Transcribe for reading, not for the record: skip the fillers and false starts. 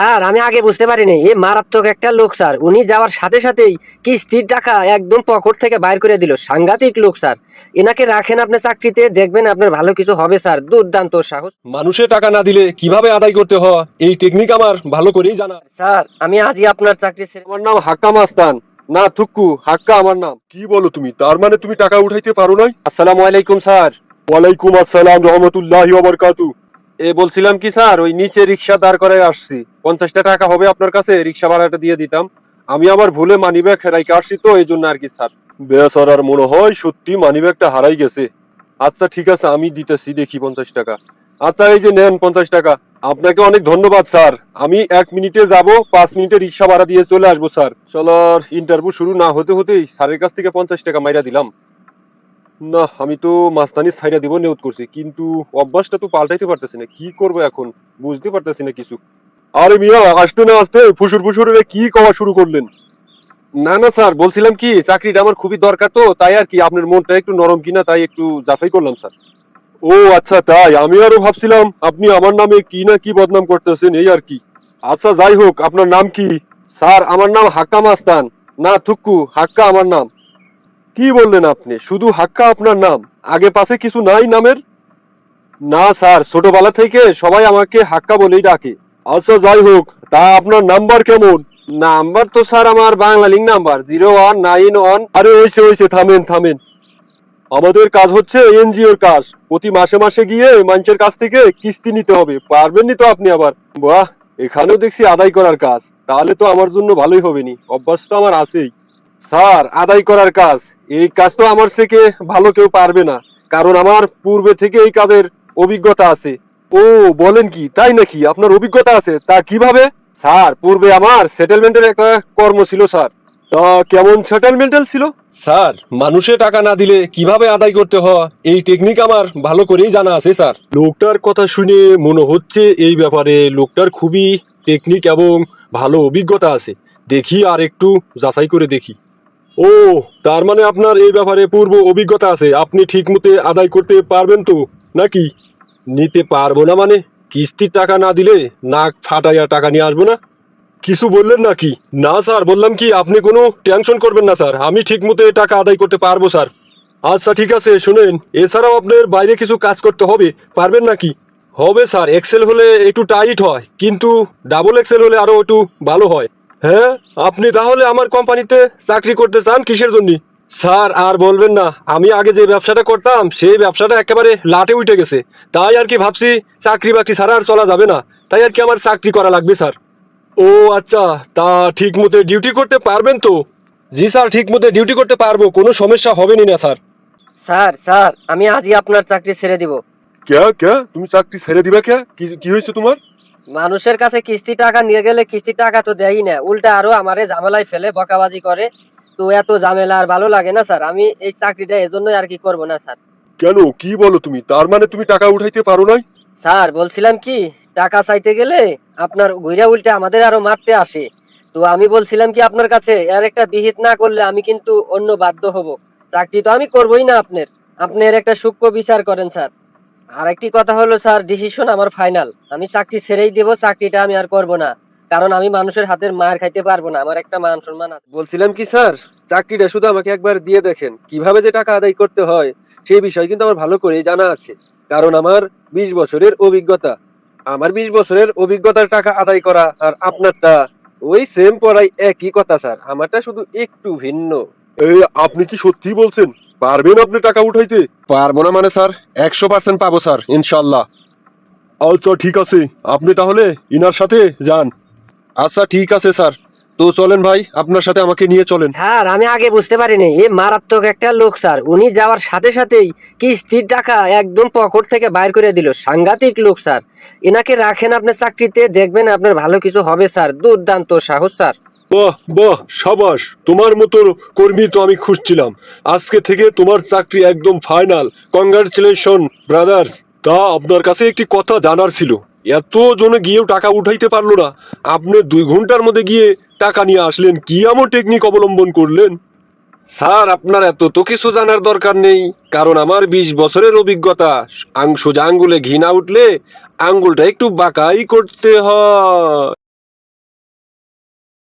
Sir আমি আগে বুঝতে পারিনি, এ মারাত্মক একটা লোক স্যার। উনি যাওয়ার সাথে সাথেই কিস্তির টাকা একদম পকেট থেকে বাইর করে দিল। সাংঘাতিক লোক স্যার। এনাকে রাখেন আপনি চাকরিতে, দেখবেন আপনার ভালো কিছু হবে স্যার। দুর্দান্ত সাহস। মানুষে টাকা না দিলে কিভাবে আদায় করতে হয় এই টেকনিক আমার ভালো করেই জানা। স্যার আমি আজই আপনার চাকরি ছেড়ে। আমার নাম হাক্কা মাস্তান, না থুক্কু, হাক্কা আমার নাম। কি বলো তুমি? তার মানে তুমি টাকা উঠাইতে পারো নাই? আসসালামু আলাইকুম স্যার। ওয়ালাইকুম আসসালাম রহমতুল্লাহি ওয়া বারাকাতু। বলছিলাম কি স্যার, ওই নিচে রিক্সা দাঁড় করায় আসছি, 50টা টাকা হবে আপনার কাছে, রিক্সা ভাড়াটা দিয়ে দিতাম। আমি আবার ভুলে মানিব্যাগ হারাইকে আসছি তো এই জন্য আর কি স্যার। বেচারার মনে হয় সত্যি মানিব্যাগটা হারাই গেছে। আচ্ছা ঠিক আছে, আমি দিতেছি, দেখি 50 টাকা। আচ্ছা এই যে নেন 50 টাকা। আপনাকে অনেক ধন্যবাদ স্যার। আমি 1 মিনিটে যাব, 5 মিনিটে রিক্সা ভাড়া দিয়ে চলে আসবো স্যার। চলার ইন্টারভিউ শুরু না হতে হতেই স্যারের কাছ থেকে 50 টাকা মাইরা দিলাম। না, আমি তো মাস্তানি ছাইরা দিব নিয়ত করছি, কিন্তু অভ্যাসটা তো পাল্টাইতে পারতেছি না। কি করব এখন বুঝতে পারতেছি না কিছু। আরে মিয়া, আসতে না আসতে ফুসুর ফুসুর কি কওয়া শুরু করলেন? না না স্যার, বলছিলাম কি চাকরিটা আমার খুবই দরকার তো, তাই আর কি আপনার মনটা একটু নরম কিনা তাই একটু যাচাই করলাম স্যার। ও আচ্ছা তাই, আমি আরো ভাবছিলাম আপনি আমার নামে কি না কি বদনাম করতেছেন এই আর কি। আচ্ছা যাই হোক, আপনার নাম কি? স্যার আমার নাম হাক্কা মাস্তান, না থুক্কু, হাক্কা আমার নাম। কি বললেন আপনি? শুধু হাক্কা আপনার নাম, আগে পাশে কিছু নাই নামের? না স্যার, ছোটবেলা থেকে সবাই আমাকে হাক্কা বলেই ডাকে। আচ্ছা যাই হোক, তা আপনার নাম্বার কেমন? নাম্বার তো স্যার আমার বাংলালিং নাম্বার 0191। আরে হইছে হইছে, থামেন থামেন। আমাদের কাজ হচ্ছে এনজিওর কাজ, প্রতি মাসে মাসে গিয়ে মানুষের কাছ থেকে কিস্তি নিতে হবে। পারবেন নি তো আপনি আবার? বাহ, এখানেও দেখছি আদায় করার কাজ, তাহলে তো আমার জন্য ভালোই হবে নি, অভ্যাস তো আমার আছেই। স্যার আদায় করার কাজ, এই কাজ তো আমার থেকে ভালো কেউ পারবে না, কারণ আমার পূর্বে থেকে এই কাজের অভিজ্ঞতা আছে। ও বলেন কি, তাই নাকি? আপনার অভিজ্ঞতা আছে? তা কিভাবে? স্যার পূর্বে আমার সেটেলমেন্টের একটা কর্ম ছিল স্যার। তা কেমন সেটেলমেন্টাল ছিল? স্যার মানুষে টাকা না দিলে কিভাবে আদায় করতে হয় এই টেকনিক আমার ভালো করেই জানা আছে স্যার। লোকটার কথা শুনে মনে হচ্ছে এই ব্যাপারে লোকটার খুবই টেকনিক এবং ভালো অভিজ্ঞতা আছে। দেখি আর একটু যাচাই করে দেখি। ও, তার মানে আপনার এই ব্যাপারে পূর্ব অভিজ্ঞতা আছে, আপনি ঠিক মতো আদায় করতে পারবেন তো নাকি? নিতে পারবো না মানে? কিস্তির টাকা না দিলে নাক ফাটাইয়া টাকা নিয়ে আসবো না? কিছু বললেন নাকি? না স্যার, বললাম কি আপনি কোনো টেনশন করবেন না স্যার, আমি ঠিক মতো টাকা আদায় করতে পারবো স্যার। আচ্ছা ঠিক আছে, শুনেন, এছাড়াও আপনার বাইরে কিছু কাজ করতে হবে, পারবেন নাকি? হবে স্যার, এক্সেল হলে একটু টাইট হয়, কিন্তু ডাবল এক্সেল হলে আরো একটু ভালো হয়। হ্যাঁ, আপনি তাহলে আমার কোম্পানিতে চাকরি করতে চান কিসের জন্য? স্যার আর বলবেন না, আমি আগে যে ব্যবসাটা করতাম সেই ব্যবসাটা একেবারে লাটে উঠে গেছে, তাই আর কি ভাবছি চাকরি বাকরি ছাড়া আর চলা যাবে না, তাই আর কি আমার চাকরি করা লাগবে স্যার। ও আচ্ছা, তা ঠিক মতো ডিউটি করতে পারবেন তো? জি স্যার, ঠিক মতো ডিউটি করতে পারবো, কোনো সমস্যা হবে না স্যার। স্যার স্যার আমি আজই আপনার চাকরি ছেড়ে দিব। ক্যা ক্যা, তুমি চাকরি ছেড়ে দিবা ক্যা? কি কি হয়েছে তোমার? মানুষের কাছে কিস্তি টাকা নিয়ে গেলে কিস্তি টাকা তো দেয়ই না, উল্টা আরো আমারে ঝামেলায় ফেলে, বকাবাজি করে। তো এত ঝামেলা আর ভালো লাগে না স্যার। আমি এই চাকরিটা এজন্যই আর কি করবো না স্যার। কেন, কি বলো তুমি? তার মানে তুমি টাকা উঠাইতে পারো নাই? স্যার বলছিলাম কি, টাকা চাইতে গেলে আপনার ঘুরে উল্টে আমাদের আরো মারতে আসে। তো আমি বলছিলাম কি আপনার কাছে এর একটা বিহিত না করলে আমি কিন্তু অন্য বাধ্য হব। চাকরি তো আমি করবোই না আপনার। আপনি এর একটা সূক্ষ্ম বিচার করেন স্যার। আর একটি কথা হলো স্যার, ডিসিশন আমার ফাইনাল। আমি চাকরি ছেড়েই দেব, চাকরিটা আমি আর করব না। কারণ আমি মানুষের হাতের মার খাইতে পারবো না, আমার একটা মান সম্মান আছে। বলছিলাম কি স্যার, চাকরিটা শুধু আমাকে একবার দিয়ে দেখেন, কিভাবে যে টাকা আদায় করতে হয় সেই বিষয় কিন্তু আমার ভালো করে জানা আছে, কারণ আমার 20 বছরের অভিজ্ঞতা। আমার 20 বছরের অভিজ্ঞতার টাকা আদায় করা আর আপনারটা ওই সেম পড়াই, একই কথা স্যার, আমারটা শুধু একটু ভিন্ন। এই আপনি কি সত্যি বলছেন? পারবেন আপনি টাকা উঠাইতে? পারবো না মানে স্যার, 100% পাবো স্যার, ইনশাল্লাহ। আচ্ছা ঠিক আছে, আপনি তাহলে ইনার সাথে যান। আচ্ছা ঠিক আছে স্যার, তো চলেন ভাই, আপনার সাথে আমাকে নিয়ে চলেন। স্যার আমি আগে বুঝতে পারিনি, এ মারাত্মক একটা লোক স্যার। উনি যাওয়ার সাথে সাথেই কিস্তির টাকা একদম পকেট থেকে বাইর করে দিল। সাংঘাতিক লোক স্যার। এনাকে রাখেন আপনি চাকরিতে, দেখবেন আপনার ভালো কিছু হবে স্যার। দুর্দান্ত সাহস স্যার। বাহ বাহ, সাবাস, তোমার মতো কর্মী তো আমি খুঁজছিলাম। আজকে থেকে তোমার চাকরি একদম ফাইনাল। Congratulation brothers. তা আপনার কাছে একটি কথা জানার ছিল, এত জনে গিয়েও টাকা উঠাইতে পারলো না, আপনি 2 ঘন্টার মধ্যে গিয়ে টাকা নিয়ে আসলেন, কি এমন টেকনিক অবলম্বন করলেন? স্যার আপনার এত তো কিছু জানার দরকার নেই, কারণ আমার 20 বছরের অভিজ্ঞতা। সোজা আঙ্গুলে ঘি না উঠলে আঙ্গুলটা একটু বাঁকাই করতে হয়।